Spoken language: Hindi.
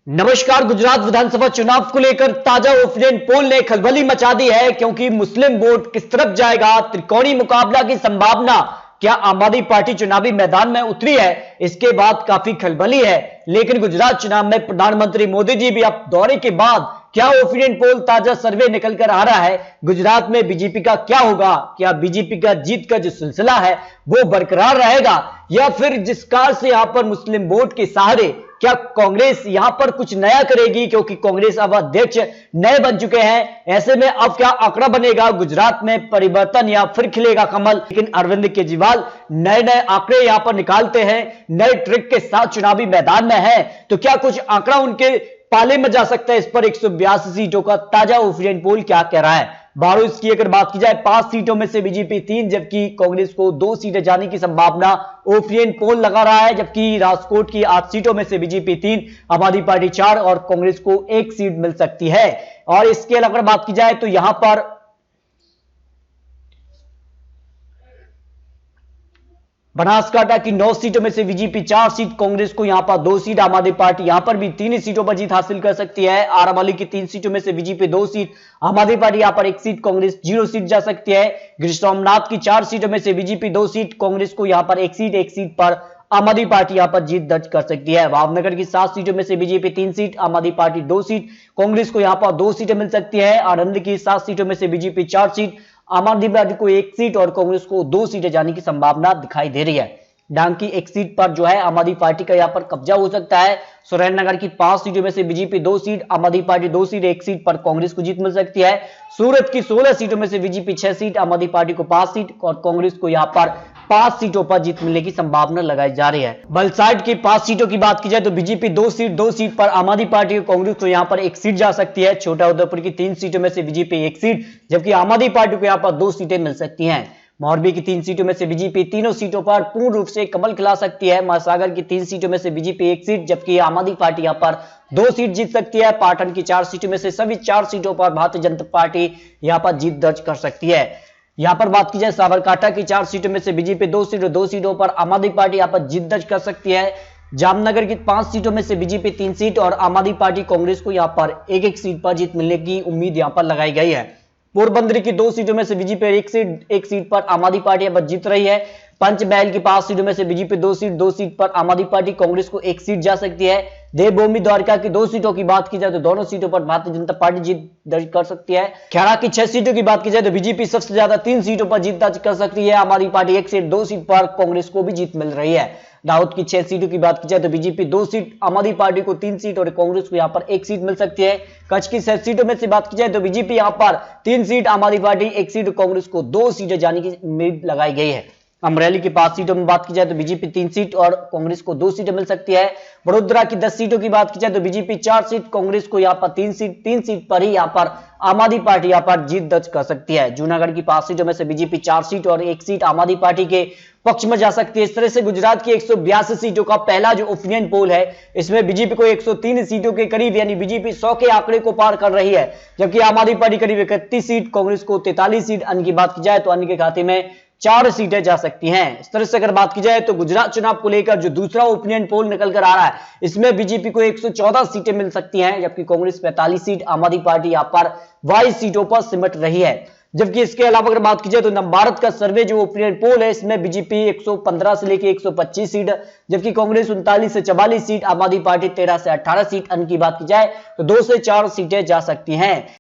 नमस्कार। गुजरात विधानसभा चुनाव को लेकर ताजा ओपिनियन पोल ने खलबली मचा दी है, क्योंकि मुस्लिम वोट किस तरफ जाएगा, त्रिकोणीय मुकाबला की संभावना, क्या आम आदमी पार्टी चुनावी मैदान में उतरी है, इसके बाद काफी खलबली है। लेकिन गुजरात चुनाव में प्रधानमंत्री मोदी जी भी अब दौरे के बाद क्या ओपिनियन पोल ताजा सर्वे निकल कर आ रहा है, गुजरात में बीजेपी का क्या होगा, क्या बीजेपी का जीत का जो सिलसिला है वो बरकरार रहेगा, या फिर जिस कार से यहां पर मुस्लिम वोट के सहारे क्या कांग्रेस यहां पर कुछ नया करेगी, क्योंकि कांग्रेस अब अध्यक्ष नए बन चुके हैं। ऐसे में अब क्या आंकड़ा बनेगा, गुजरात में परिवर्तन या फिर खिलेगा कमल। लेकिन अरविंद केजरीवाल नए नए आंकड़े यहां पर निकालते हैं, नए ट्रिक के साथ चुनावी मैदान में है, तो क्या कुछ आंकड़ा उनके पाले में जा सकता है। इस पर 182 सीटों का ताजा ओपिनियन पोल क्या कह रहा है। 12 की अगर बात की जाए, 5 सीटों में से बीजेपी 3, जबकि कांग्रेस को 2 सीटें जाने की संभावना ओपिनियन पोल लगा रहा है। जबकि राजकोट की 8 सीटों में से बीजेपी 3, आम आदमी पार्टी 4 और कांग्रेस को 1 सीट मिल सकती है। और इसके अलावा बात की जाए तो यहां पर बनासकांठा की 9 सीटों में से बीजेपी 4 सीट, कांग्रेस को यहां पर 2 सीट, आम आदमी पार्टी यहां पर भी 3 सीटों पर जीत हासिल कर सकती है। आरावली की 3 सीटों में से बीजेपी 2 सीट, आम आदमी पार्टी यहां पर 1 सीट, कांग्रेस 0 सीट जा सकती है। गिर सोमनाथ की 4 सीटों में से बीजेपी 2 सीट, कांग्रेस को यहां पर 1 सीट पर आम आदमी पार्टी यहां पर जीत दर्ज कर सकती है। भावनगर की 7 सीटों में से बीजेपी 3 सीट, आम आदमी पार्टी 2 सीट, कांग्रेस को यहां पर 2 सीटें मिल सकती है। आनंद की 7 सीटों में से बीजेपी 4 सीट, आम आदमी पार्टी को 1 सीट और कांग्रेस को 2 सीटें जाने की संभावना दिखाई दे रही है। डांग की 1 सीट पर जो है आम आदमी पार्टी का यहां पर कब्जा हो सकता है। सुरेंद्रनगर की 5 सीटों में से बीजेपी 2 सीट, आम आदमी पार्टी 2 सीट, 1 सीट पर कांग्रेस को जीत मिल सकती है। सूरत की 16 सीटों में से बीजेपी 6 सीट, आम आदमी पार्टी को 5 सीट और कांग्रेस को यहां पर 5 सीटों पर जीत मिलने की संभावना लगाई जा रही है। वलसाड की 5 सीटों की बात की जाए तो बीजेपी 2 सीट पर, आम आदमी पार्टी और कांग्रेस को यहां पर 1 सीट जा सकती है। छोटा उदयपुर की 3 सीटों में से बीजेपी 1 सीट, जबकि आम आदमी पार्टी को यहां पर 2 सीटें मिल सकती हैं। मोरबी की 3 सीटों में से बीजेपी तीनों सीटों पर पूर्ण रूप से कमल खिला सकती है। महासागर की 3 सीटों में से बीजेपी 1 सीट, जबकि आम आदमी पार्टी यहां पर 2 सीट जीत सकती है। पाटन की 4 सीटों में से सभी 4 सीटों पर भारतीय जनता पार्टी यहां पर जीत दर्ज कर सकती है। यहां पर बात की जाए साबरकांठा की 4 सीटों में से बीजेपी 2 सीट और 2 सीटों पर आम आदमी पार्टी यहां पर जीत दर्ज कर सकती है। जामनगर की 5 सीटों में से बीजेपी 3 सीट और आम आदमी पार्टी कांग्रेस को यहां पर एक सीट पर जीत मिलने की उम्मीद यहां पर लगाई गई है। पोरबंदर की 2 सीटों में से बीजेपी 1 सीट पर आम आदमी पार्टी अब जीत रही है। पंचमहल की 5 सीटों में से बीजेपी 2 सीट पर आम आदमी पार्टी, कांग्रेस को 1 सीट जा सकती है। देवभूमि द्वारका की 2 सीटों की बात की जाए तो दोनों सीटों पर भारतीय जनता पार्टी जीत दर्ज कर सकती है। खेड़ा की 6 सीटों की बात की जाए तो बीजेपी सबसे ज्यादा 3 सीटों पर जीत दर्ज कर सकती है। आम आदमी पार्टी 1 सीट, 2 सीट पर कांग्रेस को भी जीत मिल रही है। दाऊद की 6 सीटों की बात की जाए तो बीजेपी 2 सीट, आम आदमी पार्टी को 3 सीट और कांग्रेस को यहां पर 1 सीट मिल सकती है। कच्छ की 6 सीटों में से बात की जाए तो बीजेपी यहां पर 3 सीट, आम आदमी पार्टी 1 सीट और कांग्रेस को 2 सीटें जाने की उम्मीद लगाई गई है। अमरेली की 5 सीटों में बात की जाए तो बीजेपी 3 सीट और कांग्रेस को 2 सीटें मिल सकती है। वडोदरा की 10 सीटों की बात की जाए तो बीजेपी 4 सीट, कांग्रेस को यहां पर 3 सीट पर ही यहां पर आम आदमी पार्टी यहां पर जीत दर्ज कर सकती है। जूनागढ़ की 5 सीटों में से बीजेपी 4 सीट और 1 सीट आम आदमी पार्टी के पक्ष में जा सकती है। इस तरह से गुजरात की 182 सीटों का पहला जो ओपिनियन पोल है, इसमें बीजेपी को 103 सीटों के करीब यानी बीजेपी 100 के आंकड़े को पार कर रही है, जबकि आम आदमी पार्टी करीब 31 सीट, कांग्रेस को 43 सीट। अन्य की बात की जाए तो अन्य के खाते में 4 सीटें जा सकती हैं। इस तरह से अगर बात की जाए तो गुजरात चुनाव को लेकर जो दूसरा ओपिनियन पोल निकल कर आ रहा है, इसमें बीजेपी को 114 सीटें मिल सकती हैं, जबकि कांग्रेस 45 सीट, आम आदमी पार्टी यहां पर 22 सीटों पर सिमट रही है। जबकि इसके अलावा अगर बात की जाए तो नवभारत का सर्वे जो ओपिनियन पोल है, इसमें बीजेपी 115 से लेकर 125 सीट, जबकि कांग्रेस 39 से 44 सीट, आम आदमी पार्टी 13 से 18 सीट। अन्य की बात की जाए तो 2 से 4 सीटें जा सकती हैं।